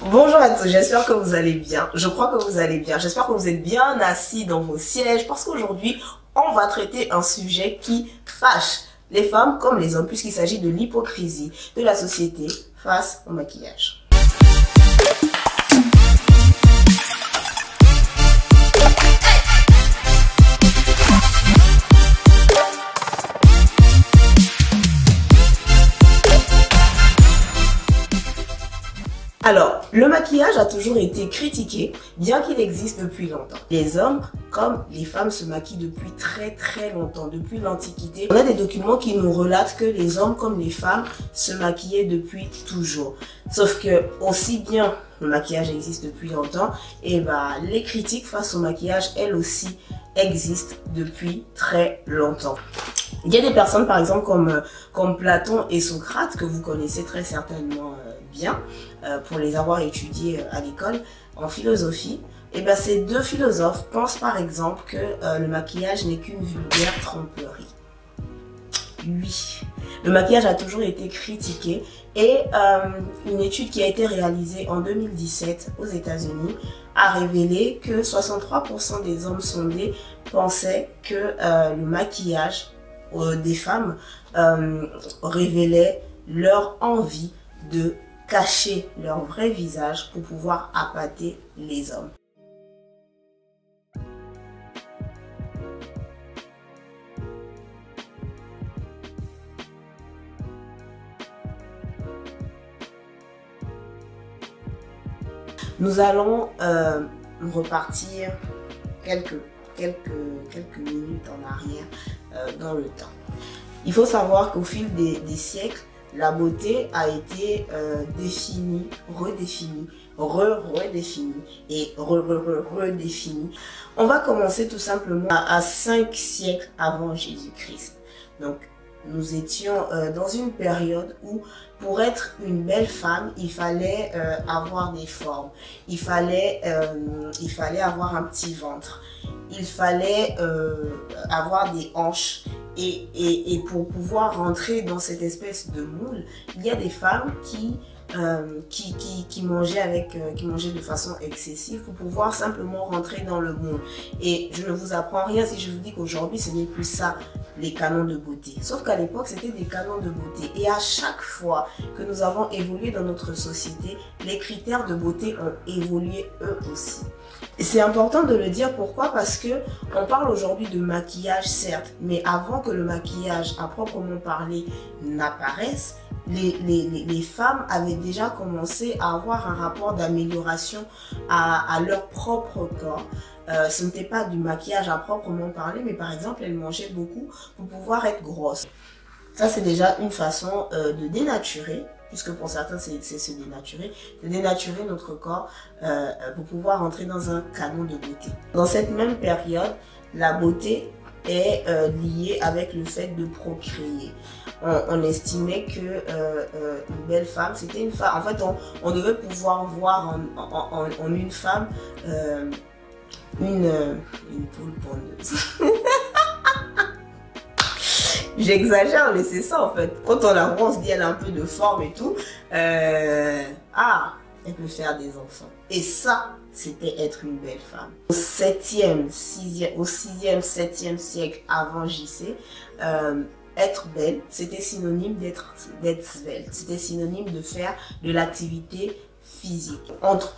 Bonjour à tous, j'espère que vous allez bien. Je crois que vous allez bien. J'espère que vous êtes bien assis dans vos sièges parce qu'aujourd'hui, on va traiter un sujet qui fâche les femmes comme les hommes puisqu'il s'agit de l'hypocrisie de la société face au maquillage. Alors, le maquillage a toujours été critiqué, bien qu'il existe depuis longtemps. Les hommes, comme les femmes, se maquillent depuis très longtemps, depuis l'Antiquité. On a des documents qui nous relatent que les hommes comme les femmes se maquillaient depuis toujours. Sauf que, aussi bien le maquillage existe depuis longtemps, et les critiques face au maquillage, elles aussi, existent depuis très longtemps. Il y a des personnes, par exemple, comme Platon et Socrate, que vous connaissez très certainement bien, pour les avoir étudiés à l'école en philosophie. Et ces deux philosophes pensent par exemple que le maquillage n'est qu'une vulgaire tromperie. Oui, le maquillage a toujours été critiqué et une étude qui a été réalisée en 2017 aux États-Unis a révélé que 63% des hommes sondés pensaient que le maquillage des femmes révélait leur envie de cacher leur vrai visage pour pouvoir appâter les hommes. Nous allons repartir quelques minutes en arrière dans le temps. Il faut savoir qu'au fil des siècles, la beauté a été définie, redéfinie, redéfinie et redéfinie. On va commencer tout simplement à 5 siècles avant Jésus-Christ. Donc, nous étions dans une période où pour être une belle femme, il fallait avoir des formes, il fallait avoir un petit ventre, il fallait avoir des hanches. Et pour pouvoir rentrer dans cette espèce de moule, il y a des femmes qui mangeaient de façon excessive pour pouvoir simplement rentrer dans le moule. Et je ne vous apprends rien si je vous dis qu'aujourd'hui, ce n'est plus ça, les canons de beauté. Sauf qu'à l'époque, c'était des canons de beauté. Et à chaque fois que nous avons évolué dans notre société, les critères de beauté ont évolué eux aussi. Et c'est important de le dire, pourquoi? Parce que on parle aujourd'hui de maquillage, certes, mais avant que le maquillage à proprement parler n'apparaisse, les femmes avaient déjà commencé à avoir un rapport d'amélioration à leur propre corps. Ce n'était pas du maquillage à proprement parler, mais par exemple, elles mangeaient beaucoup pour pouvoir être grosses. Ça, c'est déjà une façon de dénaturer, puisque pour certains, c'est se dénaturer, de dénaturer notre corps pour pouvoir entrer dans un canon de beauté. Dans cette même période, la beauté est liée avec le fait de procréer. On estimait que une belle femme, c'était une femme. En fait, on devait pouvoir voir en une femme une poule pondeuse. J'exagère, mais c'est ça en fait. Quand on la voit, on se dit elle a un peu de forme et tout. Elle peut faire des enfants. Et ça, c'était être une belle femme. Au 6e, 7e siècle avant JC, être belle, c'était synonyme d'être svelte. C'était synonyme de faire de l'activité physique. Entre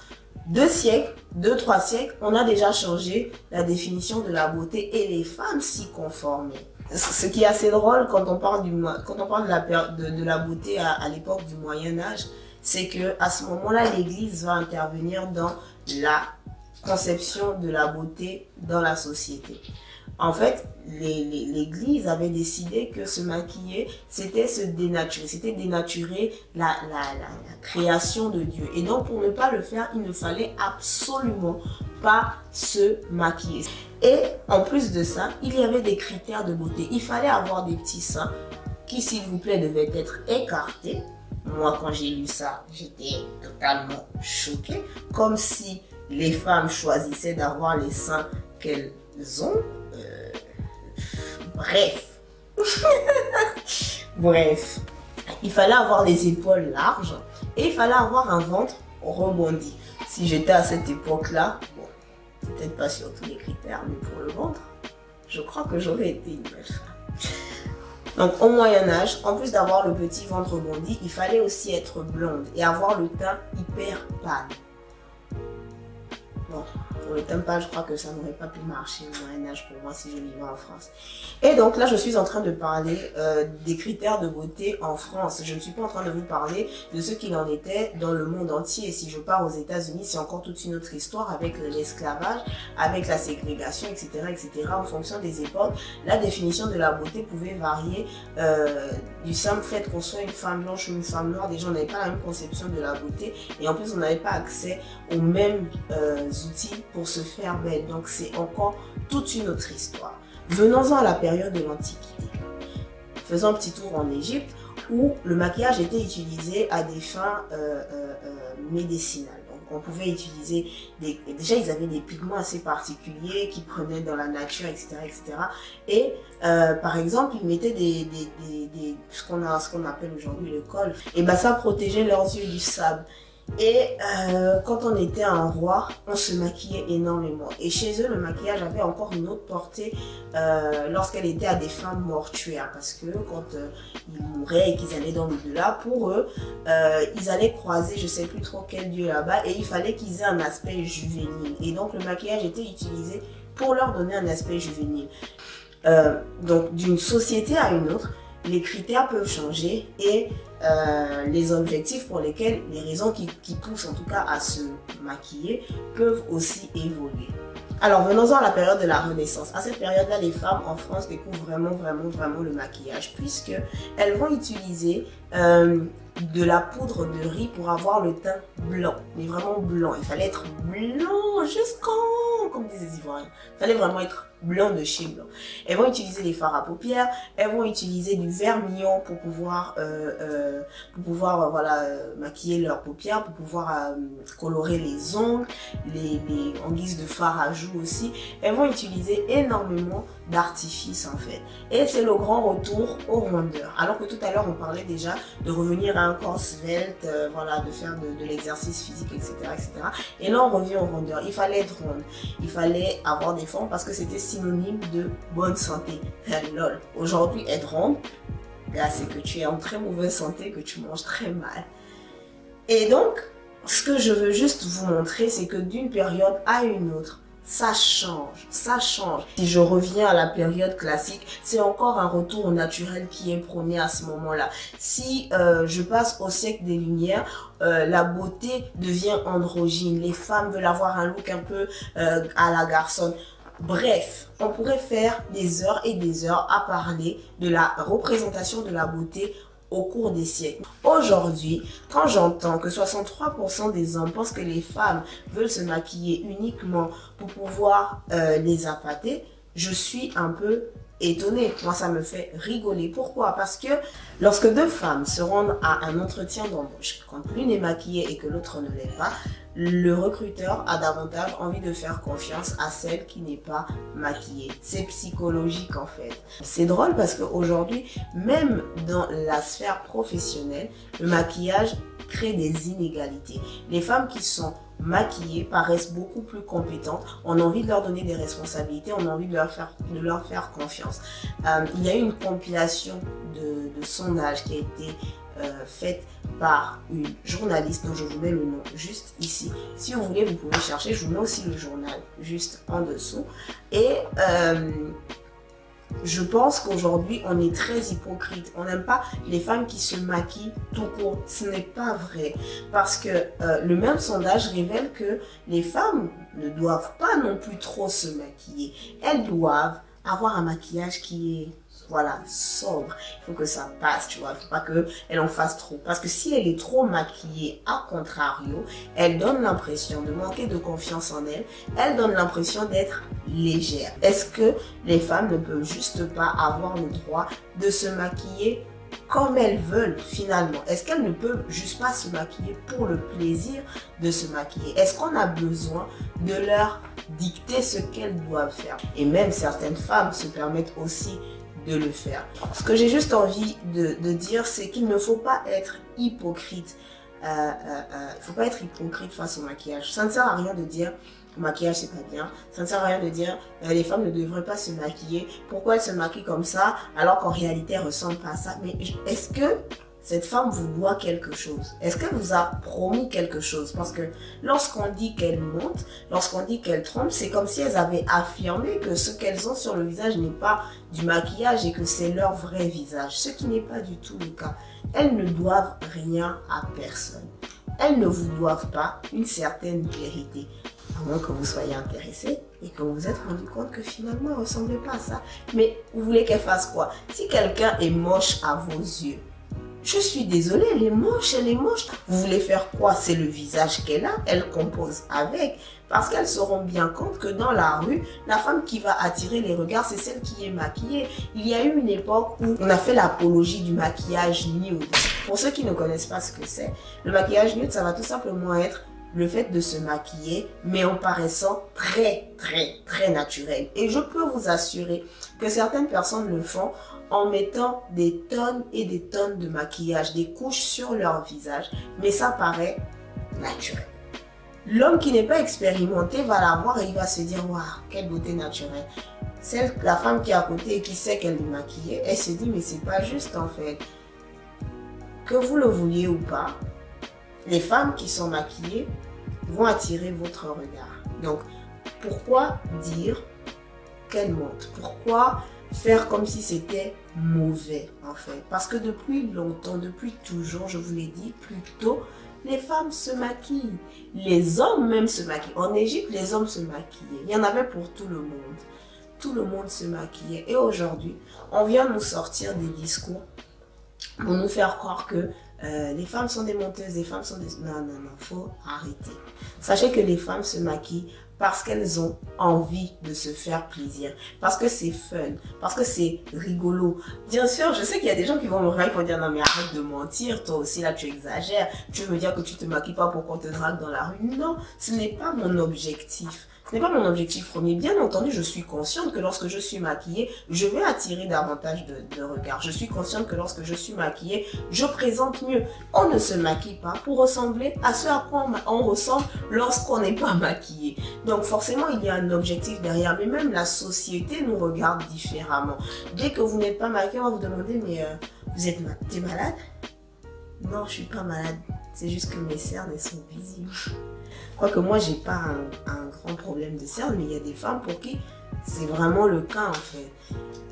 2 siècles, 3 siècles, on a déjà changé la définition de la beauté et les femmes s'y conformaient. Ce qui est assez drôle quand on parle de la beauté à l'époque du Moyen-Âge, c'est que à ce moment-là, l'Église va intervenir dans la conception de la beauté dans la société. En fait, l'Église avait décidé que se maquiller, c'était se dénaturer, c'était dénaturer la création de Dieu. Et donc, pour ne pas le faire, il ne fallait absolument pas se maquiller. Et en plus de ça, il y avait des critères de beauté. Il fallait avoir des petits seins qui, s'il vous plaît, devaient être écartés. Moi, quand j'ai lu ça, j'étais totalement choquée. Comme si les femmes choisissaient d'avoir les seins qu'elles ont. Bref. Bref. Il fallait avoir les épaules larges et il fallait avoir un ventre rebondis. Si j'étais à cette époque-là, bon, peut-être pas sur tous les critères, mais pour le ventre, je crois que j'aurais été une belle femme. Donc au Moyen-Âge, en plus d'avoir le petit ventre rebondi, il fallait aussi être blonde et avoir le teint hyper pâle. Bon, pour le teint pâle, je crois que ça n'aurait pas pu marcher au Moyen-Âge pour moi si je vivais en France. Et donc là, je suis en train de parler des critères de beauté en France. Je ne suis pas en train de vous parler de ce qu'il en était dans le monde entier. Et si je pars aux États-Unis, c'est encore toute une autre histoire avec l'esclavage, avec la ségrégation, etc., etc. En fonction des époques, la définition de la beauté pouvait varier du simple fait qu'on soit une femme blanche ou une femme noire. Déjà, on n'avait pas la même conception de la beauté. Et en plus, on n'avait pas accès aux mêmes outils pour se faire belle. Donc, c'est encore toute une autre histoire. Venons-en à la période de l'Antiquité. Faisons un petit tour en Égypte où le maquillage était utilisé à des fins médicinales. Donc, on pouvait utiliser déjà ils avaient des pigments assez particuliers qu'ils prenaient dans la nature, etc., etc. Et par exemple, ils mettaient ce qu'on appelle aujourd'hui le col. Et ben ça protégeait leurs yeux du sable. Et quand on était un roi, on se maquillait énormément. Et chez eux, le maquillage avait encore une autre portée lorsqu'elle était à des fins mortuaires. Parce que quand ils mouraient et qu'ils allaient dans l'au-delà, pour eux, ils allaient croiser je ne sais plus trop quel dieu là-bas. Et il fallait qu'ils aient un aspect juvénile. Et donc le maquillage était utilisé pour leur donner un aspect juvénile. Donc d'une société à une autre, les critères peuvent changer et les objectifs pour lesquels, les raisons qui poussent en tout cas à se maquiller peuvent aussi évoluer. Alors venons-en à la période de la Renaissance. À cette période-là, les femmes en France découvrent vraiment le maquillage puisque elles vont utiliser de la poudre de riz pour avoir le teint blanc, mais vraiment blanc. Il fallait être blanc jusqu'en, comme disent les Ivoiriens, il fallait vraiment être blanc de chez blanc. Elles vont utiliser des fards à paupières, elles vont utiliser du vermillon pour pouvoir voilà, maquiller leurs paupières, pour pouvoir colorer les ongles, en guise de fard à joues aussi. Elles vont utiliser énormément d'artifices en fait. Et c'est le grand retour aux rondeurs. Alors que tout à l'heure on parlait déjà de revenir à un corps svelte, voilà, de faire de l'exercice physique, etc., etc. Et là on revient aux rondeurs. Il fallait être ronde, il fallait avoir des formes parce que c'était synonyme de bonne santé. Lol. Aujourd'hui, être ronde, c'est que tu es en très mauvaise santé, que tu manges très mal. Et donc, ce que je veux juste vous montrer, c'est que d'une période à une autre, ça change, ça change. Si je reviens à la période classique, c'est encore un retour au naturel qui est prôné à ce moment-là. Si je passe au siècle des Lumières, la beauté devient androgyne. Les femmes veulent avoir un look un peu à la garçonne. Bref, on pourrait faire des heures et des heures à parler de la représentation de la beauté au cours des siècles. Aujourd'hui, quand j'entends que 63% des hommes pensent que les femmes veulent se maquiller uniquement pour pouvoir les appâter, je suis un peu étonnée. Moi, ça me fait rigoler. Pourquoi? Parce que lorsque deux femmes se rendent à un entretien d'embauche, quand l'une est maquillée et que l'autre ne l'est pas, le recruteur a davantage envie de faire confiance à celle qui n'est pas maquillée. C'est psychologique en fait. C'est drôle parce qu'aujourd'hui, même dans la sphère professionnelle, le maquillage crée des inégalités. Les femmes qui sont maquillées paraissent beaucoup plus compétentes. On a envie de leur donner des responsabilités, on a envie de leur faire confiance. Il y a eu une compilation de sondages qui a été faite par une journaliste dont je vous mets le nom juste ici. Si vous voulez, vous pouvez chercher. Je vous mets aussi le journal juste en dessous. Et je pense qu'aujourd'hui, on est très hypocrite. On n'aime pas les femmes qui se maquillent tout court. Ce n'est pas vrai. Parce que le même sondage révèle que les femmes ne doivent pas non plus trop se maquiller. Elles doivent avoir un maquillage qui est, voilà, sobre. Il faut que ça passe, tu vois. Il ne faut pas qu'elle en fasse trop. Parce que si elle est trop maquillée, à contrario, elle donne l'impression de manquer de confiance en elle. Elle donne l'impression d'être légère. Est-ce que les femmes ne peuvent juste pas avoir le droit de se maquiller comme elles veulent finalement? Est-ce qu'elles ne peuvent juste pas se maquiller pour le plaisir de se maquiller? Est-ce qu'on a besoin de leur dicter ce qu'elles doivent faire? Et même certaines femmes se permettent aussi de le faire. Ce que j'ai juste envie de dire, c'est qu'il ne faut pas être hypocrite. faut pas être hypocrite face au maquillage. Ça ne sert à rien de dire le maquillage c'est pas bien. Ça ne sert à rien de dire les femmes ne devraient pas se maquiller. Pourquoi elles se maquillent comme ça alors qu'en réalité elles ressemblent pas à ça. Mais est-ce que cette femme vous doit quelque chose? Est-ce qu'elle vous a promis quelque chose? Parce que lorsqu'on dit qu'elle monte, lorsqu'on dit qu'elle trompe, c'est comme si elles avaient affirmé que ce qu'elles ont sur le visage n'est pas du maquillage et que c'est leur vrai visage. Ce qui n'est pas du tout le cas. Elles ne doivent rien à personne. Elles ne vous doivent pas une certaine vérité. À moins que vous soyez intéressé et que vous vous êtes rendu compte que finalement elle ne ressemblait pas à ça. Mais vous voulez qu'elle fasse quoi? Si quelqu'un est moche à vos yeux, je suis désolée, elle est moche, elle est moche. Vous voulez faire quoi? C'est le visage qu'elle a, elle compose avec. Parce qu'elles se rendent bien compte que dans la rue, la femme qui va attirer les regards, c'est celle qui est maquillée. Il y a eu une époque où on a fait l'apologie du maquillage nude. Pour ceux qui ne connaissent pas ce que c'est, le maquillage nude, ça va tout simplement être le fait de se maquiller, mais en paraissant très naturel. Et je peux vous assurer que certaines personnes le font en mettant des tonnes et des tonnes de maquillage, des couches sur leur visage, mais ça paraît naturel. L'homme qui n'est pas expérimenté va la voir et il va se dire « Waouh, quelle beauté naturelle !» La femme qui est à côté et qui sait qu'elle est maquillée, elle se dit « Mais c'est pas juste en fait. » Que vous le vouliez ou pas, les femmes qui sont maquillées vont attirer votre regard. Donc, pourquoi dire qu'elles montent? Pourquoi faire comme si c'était mauvais en fait? Parce que depuis longtemps, depuis toujours, je vous l'ai dit plus tôt, les femmes se maquillent. Les hommes même se maquillent. En Égypte, les hommes se maquillaient. Il y en avait pour tout le monde. Tout le monde se maquillait. Et aujourd'hui, on vient nous sortir des discours pour nous faire croire que les femmes sont des menteuses, les femmes sont des... Non, faut arrêter. Sachez que les femmes se maquillent parce qu'elles ont envie de se faire plaisir, parce que c'est fun, parce que c'est rigolo. Bien sûr, je sais qu'il y a des gens qui vont me regarder pour dire non mais arrête de mentir, toi aussi là tu exagères, tu veux me dire que tu te maquilles pas pour qu'on te drague dans la rue. Non, ce n'est pas mon objectif. Ce n'est pas mon objectif premier. Bien entendu, je suis consciente que lorsque je suis maquillée, je vais attirer davantage de regards. Je suis consciente que lorsque je suis maquillée, je présente mieux. On ne se maquille pas pour ressembler à ce à quoi on ressemble lorsqu'on n'est pas maquillé. Donc forcément, il y a un objectif derrière. Mais même la société nous regarde différemment. Dès que vous n'êtes pas maquillée, on va vous demander, mais t'es malade? Non, je suis pas malade. C'est juste que mes cernes sont visibles. Quoique moi, j'ai pas un grand problème de cernes, mais il y a des femmes pour qui c'est vraiment le cas en fait.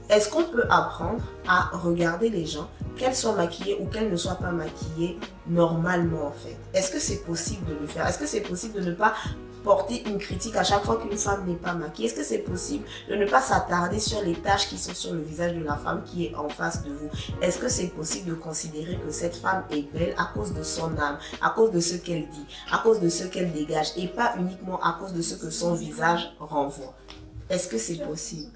Est-ce qu'on peut apprendre à regarder les gens, qu'elles soient maquillées ou qu'elles ne soient pas maquillées normalement en fait? Est-ce que c'est possible de le faire? Est-ce que c'est possible de ne pas porter une critique à chaque fois qu'une femme n'est pas maquillée? Est-ce que c'est possible de ne pas s'attarder sur les taches qui sont sur le visage de la femme qui est en face de vous? Est-ce que c'est possible de considérer que cette femme est belle à cause de son âme, à cause de ce qu'elle dit, à cause de ce qu'elle dégage et pas uniquement à cause de ce que son visage renvoie? Est-ce que c'est possible?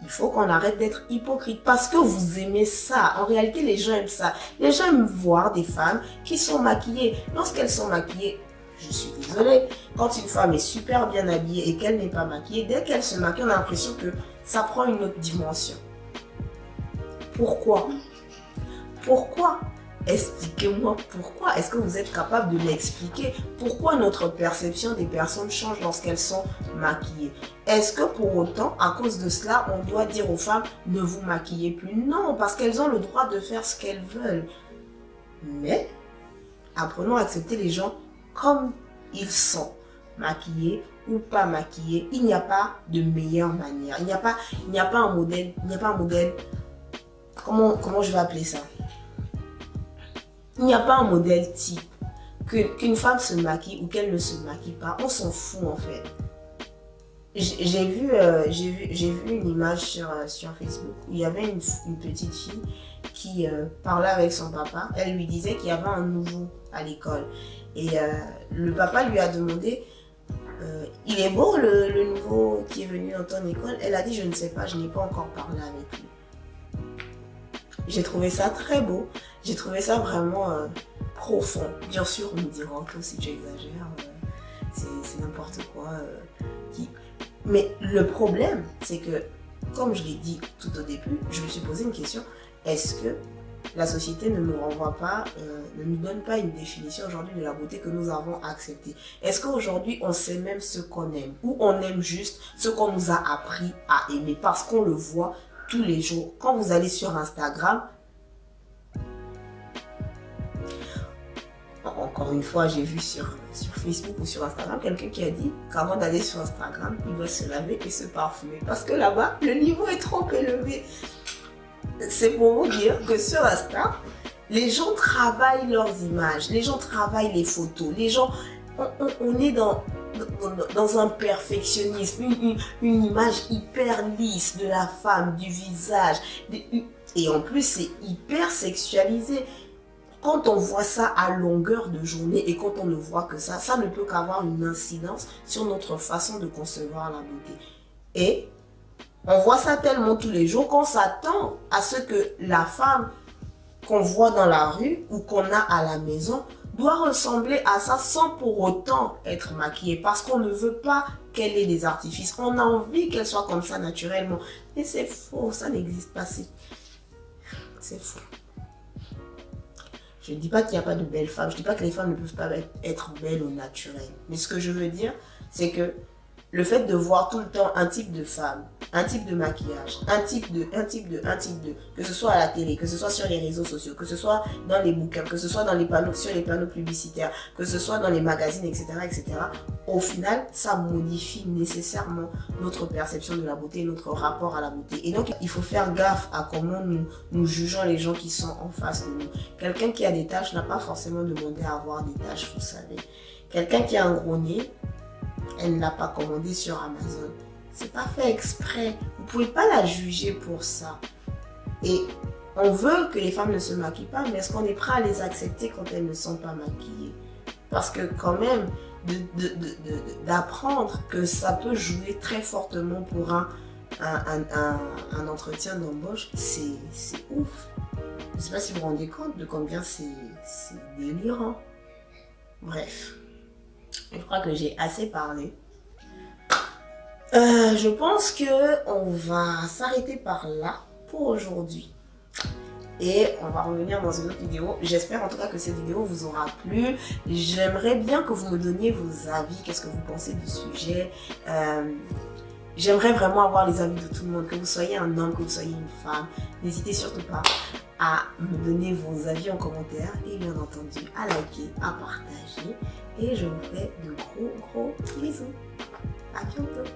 Il faut qu'on arrête d'être hypocrite parce que vous aimez ça. En réalité, les gens aiment ça. Les gens aiment voir des femmes qui sont maquillées. Lorsqu'elles sont maquillées, je suis désolée, quand une femme est super bien habillée et qu'elle n'est pas maquillée, dès qu'elle se maquille, on a l'impression que ça prend une autre dimension. Pourquoi? Pourquoi? Expliquez-moi pourquoi. Est-ce que vous êtes capable de l'expliquer? Pourquoi notre perception des personnes change lorsqu'elles sont maquillées? Est-ce que pour autant, à cause de cela, on doit dire aux femmes ne vous maquillez plus? Non, parce qu'elles ont le droit de faire ce qu'elles veulent. Mais apprenons à accepter les gens comme ils sont, maquillés ou pas maquillés. Il n'y a pas de meilleure manière. Il n'y a pas un modèle. Comment je vais appeler ça? Il n'y a pas un modèle type. Qu'une femme se maquille ou qu'elle ne se maquille pas, on s'en fout en fait. J'ai vu une image sur Facebook où il y avait une petite fille qui parlait avec son papa. Elle lui disait qu'il y avait un nouveau à l'école. Et le papa lui a demandé, il est beau le nouveau qui est venu dans ton école? Elle a dit, je ne sais pas, je n'ai pas encore parlé avec lui. J'ai trouvé ça très beau. J'ai trouvé ça vraiment profond. Bien sûr, on me dira que si tu exagères, c'est n'importe quoi. Mais le problème, c'est que, comme je l'ai dit tout au début, je me suis posé une question. Est-ce que la société ne nous renvoie pas, ne nous donne pas une définition aujourd'hui de la beauté que nous avons acceptée. Est-ce qu'aujourd'hui on sait même ce qu'on aime ou on aime juste ce qu'on nous a appris à aimer parce qu'on le voit tous les jours. Quand vous allez sur Instagram, encore une fois, j'ai vu sur Facebook ou sur Instagram quelqu'un qui a dit qu'avant d'aller sur Instagram, il doit se laver et se parfumer parce que là-bas, le niveau est trop élevé. C'est pour vous dire que sur Insta, les gens travaillent leurs images, les gens travaillent les photos, les gens, on est dans un perfectionnisme, une image hyper lisse de la femme, du visage, et en plus c'est hyper sexualisé. Quand on voit ça à longueur de journée et quand on ne voit que ça ne peut qu'avoir une incidence sur notre façon de concevoir la beauté. Et on voit ça tellement tous les jours qu'on s'attend à ce que la femme qu'on voit dans la rue ou qu'on a à la maison doit ressembler à ça sans pour autant être maquillée parce qu'on ne veut pas qu'elle ait des artifices. On a envie qu'elle soit comme ça naturellement. Et c'est faux, ça n'existe pas. C'est faux. Je ne dis pas qu'il n'y a pas de belles femmes, je ne dis pas que les femmes ne peuvent pas être belles au naturel. Mais ce que je veux dire, c'est que le fait de voir tout le temps un type de femme, un type de maquillage, un type de, que ce soit à la télé, que ce soit sur les réseaux sociaux, que ce soit dans les bouquins, que ce soit dans les panneaux, sur les panneaux publicitaires, que ce soit dans les magazines, etc., etc., au final, ça modifie nécessairement notre perception de la beauté, notre rapport à la beauté. Et donc, il faut faire gaffe à comment nous jugeons les gens qui sont en face de nous. Quelqu'un qui a des taches n'a pas forcément demandé à avoir des taches, vous savez. Quelqu'un qui a un gros nez, elle ne l'a pas commandé sur Amazon. C'est pas fait exprès. Vous pouvez pas la juger pour ça. Et on veut que les femmes ne se maquillent pas, mais est-ce qu'on est prêt à les accepter quand elles ne sont pas maquillées? Parce que quand même, d'apprendre que ça peut jouer très fortement pour un entretien d'embauche, c'est ouf. Je ne sais pas si vous vous rendez compte de combien c'est délirant. Bref. Je crois que j'ai assez parlé. Je pense qu'on va s'arrêter par là pour aujourd'hui. Et on va revenir dans une autre vidéo. J'espère en tout cas que cette vidéo vous aura plu. J'aimerais bien que vous me donniez vos avis. Qu'est-ce que vous pensez du sujet? J'aimerais vraiment avoir les avis de tout le monde. Que vous soyez un homme, que vous soyez une femme. N'hésitez surtout pas à me donner vos avis en commentaire. Et bien entendu à liker, à partager. Et je vous fais de gros bisous. À bientôt.